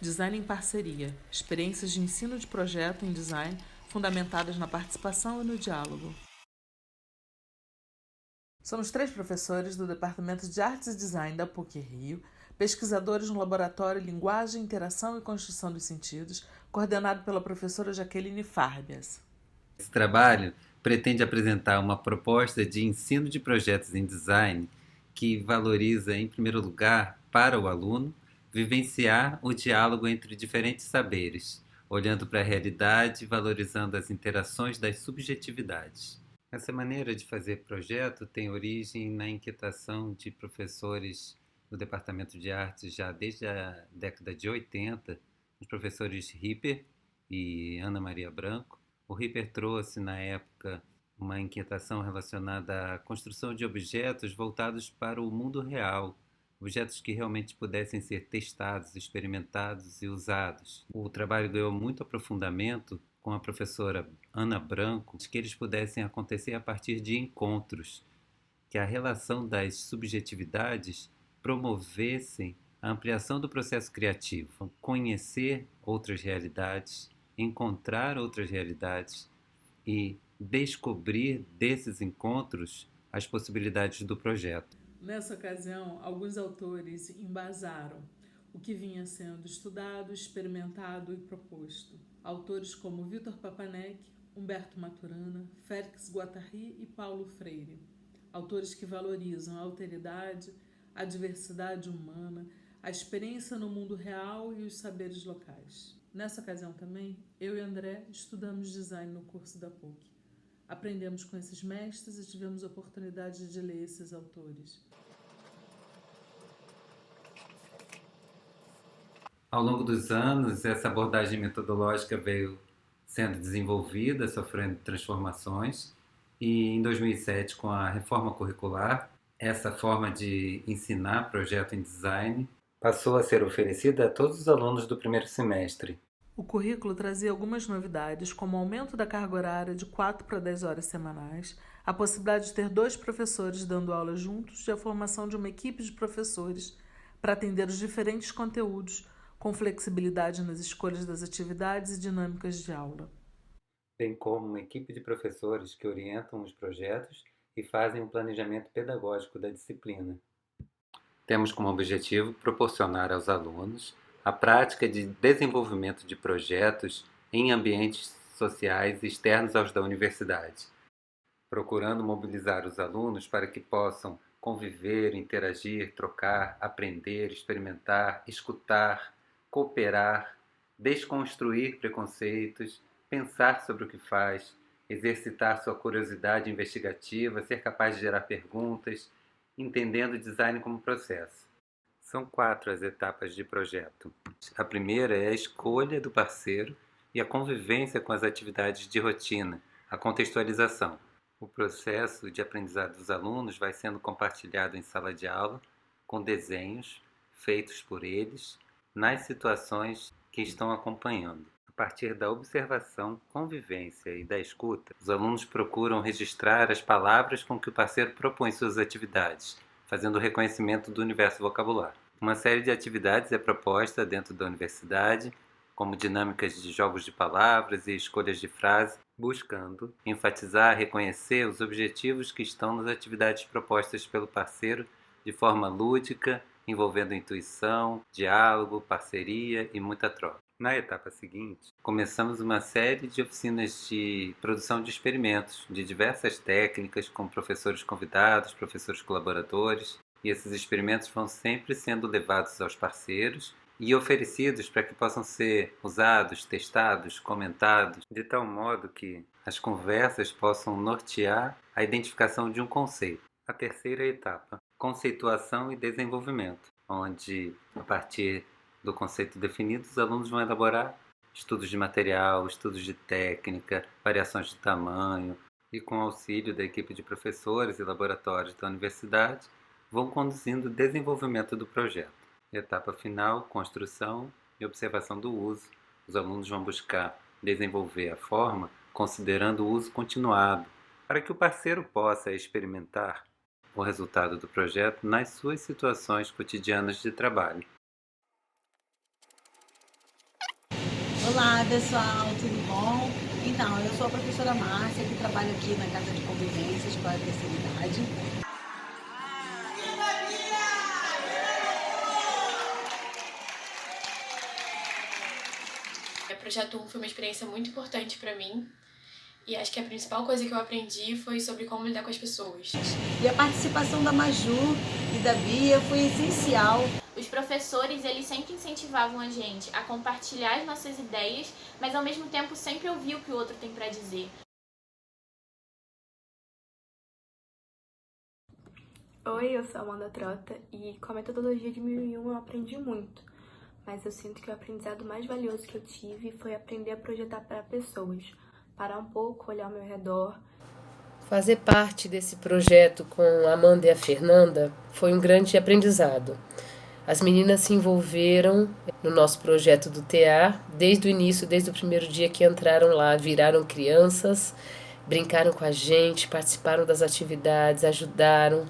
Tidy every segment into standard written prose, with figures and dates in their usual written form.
Design em parceria, experiências de ensino de projeto em design fundamentadas na participação e no diálogo. Somos 3 professores do Departamento de Artes e Design da PUC-Rio, pesquisadores no Laboratório Linguagem, Interação e Construção dos Sentidos, coordenado pela professora Jaqueline Farbias. Esse trabalho pretende apresentar uma proposta de ensino de projetos em design que valoriza, em primeiro lugar, para o aluno, vivenciar o diálogo entre diferentes saberes, olhando para a realidade e valorizando as interações das subjetividades. Essa maneira de fazer projeto tem origem na inquietação de professores do Departamento de Artes já desde a década de 80, os professores Ripper e Ana Maria Branco. O Ripper trouxe, na época, uma inquietação relacionada à construção de objetos voltados para o mundo real, objetos que realmente pudessem ser testados, experimentados e usados. O trabalho ganhou muito aprofundamento com a professora Ana Branco, que eles pudessem acontecer a partir de encontros, que a relação das subjetividades promovessem a ampliação do processo criativo, conhecer outras realidades, encontrar outras realidades e descobrir desses encontros as possibilidades do projeto. Nessa ocasião, alguns autores embasaram o que vinha sendo estudado, experimentado e proposto. Autores como Vitor Papanek, Humberto Maturana, Félix Guattari e Paulo Freire. Autores que valorizam a alteridade, a diversidade humana, a experiência no mundo real e os saberes locais. Nessa ocasião também, eu e André estudamos design no curso da PUC. Aprendemos com esses mestres e tivemos a oportunidade de ler esses autores. Ao longo dos anos, essa abordagem metodológica veio sendo desenvolvida, sofrendo transformações, e em 2007, com a reforma curricular, essa forma de ensinar projeto em design passou a ser oferecida a todos os alunos do primeiro semestre. O currículo trazia algumas novidades, como o aumento da carga horária de 4 para 10 horas semanais, a possibilidade de ter 2 professores dando aula juntos e a formação de uma equipe de professores para atender os diferentes conteúdos, com flexibilidade nas escolhas das atividades e dinâmicas de aula. Bem como uma equipe de professores que orientam os projetos e fazem o planejamento pedagógico da disciplina. Temos como objetivo proporcionar aos alunos a prática de desenvolvimento de projetos em ambientes sociais externos aos da universidade, procurando mobilizar os alunos para que possam conviver, interagir, trocar, aprender, experimentar, escutar, cooperar, desconstruir preconceitos, pensar sobre o que faz, exercitar sua curiosidade investigativa, ser capaz de gerar perguntas, entendendo o design como processo. São 4 as etapas de projeto. A primeira é a escolha do parceiro e a convivência com as atividades de rotina, a contextualização. O processo de aprendizado dos alunos vai sendo compartilhado em sala de aula, com desenhos feitos por eles, nas situações que estão acompanhando. A partir da observação, convivência e da escuta, os alunos procuram registrar as palavras com que o parceiro propõe suas atividades, fazendo o reconhecimento do universo vocabular. Uma série de atividades é proposta dentro da universidade, como dinâmicas de jogos de palavras e escolhas de frase, buscando enfatizar e reconhecer os objetivos que estão nas atividades propostas pelo parceiro de forma lúdica, envolvendo intuição, diálogo, parceria e muita troca. Na etapa seguinte, começamos uma série de oficinas de produção de experimentos de diversas técnicas, com professores convidados, professores colaboradores, e esses experimentos vão sempre sendo levados aos parceiros e oferecidos para que possam ser usados, testados, comentados, de tal modo que as conversas possam nortear a identificação de um conceito. A terceira etapa, conceituação e desenvolvimento, onde, a partir do conceito definido, os alunos vão elaborar estudos de material, estudos de técnica, variações de tamanho, e com auxílio da equipe de professores e laboratórios da universidade, vão conduzindo o desenvolvimento do projeto. Etapa final, construção e observação do uso. Os alunos vão buscar desenvolver a forma considerando o uso continuado, para que o parceiro possa experimentar o resultado do projeto nas suas situações cotidianas de trabalho. Olá pessoal, tudo bom? Então, eu sou a professora Márcia, que trabalho aqui na Casa de Convivências para a Terceira Idade. O Projeto 1 foi uma experiência muito importante para mim e acho que a principal coisa que eu aprendi foi sobre como lidar com as pessoas. E a participação da Maju e da Bia foi essencial. Os professores, eles sempre incentivavam a gente a compartilhar as nossas ideias, mas ao mesmo tempo sempre ouvir o que o outro tem para dizer. Oi, eu sou a Amanda Trota e com a metodologia de 1001 eu aprendi muito, mas eu sinto que o aprendizado mais valioso que eu tive foi aprender a projetar para pessoas, parar um pouco, olhar ao meu redor. Fazer parte desse projeto com a Amanda e a Fernanda foi um grande aprendizado. As meninas se envolveram no nosso projeto do TA desde o início, desde o primeiro dia que entraram lá, viraram crianças, brincaram com a gente, participaram das atividades, ajudaram,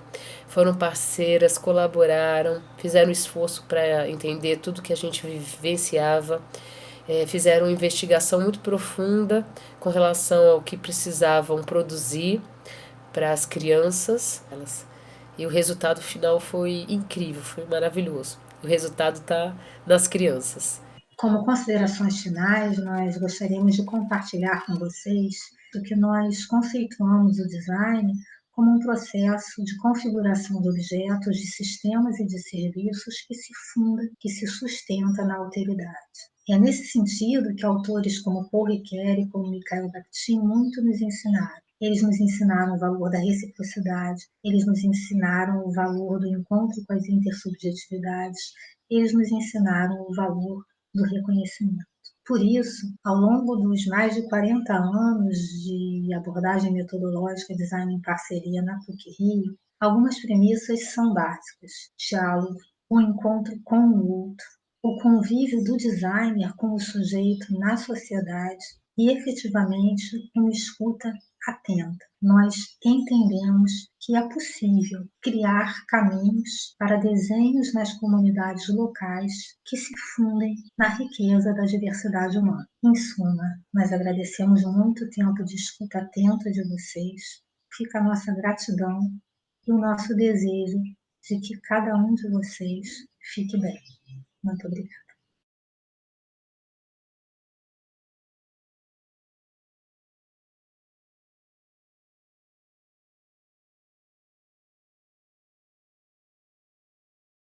foram parceiras, colaboraram, fizeram esforço para entender tudo que a gente vivenciava, fizeram uma investigação muito profunda com relação ao que precisavam produzir para as crianças. E o resultado final foi incrível, foi maravilhoso. O resultado está nas crianças. Como considerações finais, nós gostaríamos de compartilhar com vocês do que nós conceituamos o design como um processo de configuração de objetos, de sistemas e de serviços que se funda, que se sustenta na alteridade. É nesse sentido que autores como Paul Ricoeur e como Mikhail Bakhtin muito nos ensinaram. Eles nos ensinaram o valor da reciprocidade, eles nos ensinaram o valor do encontro com as intersubjetividades, eles nos ensinaram o valor do reconhecimento. Por isso, ao longo dos mais de 40 anos de abordagem metodológica design em parceria na PUC-Rio, algumas premissas são básicas: diálogo, o encontro com o outro, o convívio do designer com o sujeito na sociedade e, efetivamente, uma escuta atenta. Nós entendemos que é possível criar caminhos para desenhos nas comunidades locais que se fundem na riqueza da diversidade humana. Em suma, nós agradecemos muito o tempo de escuta atenta de vocês. Fica a nossa gratidão e o nosso desejo de que cada um de vocês fique bem. Muito obrigada.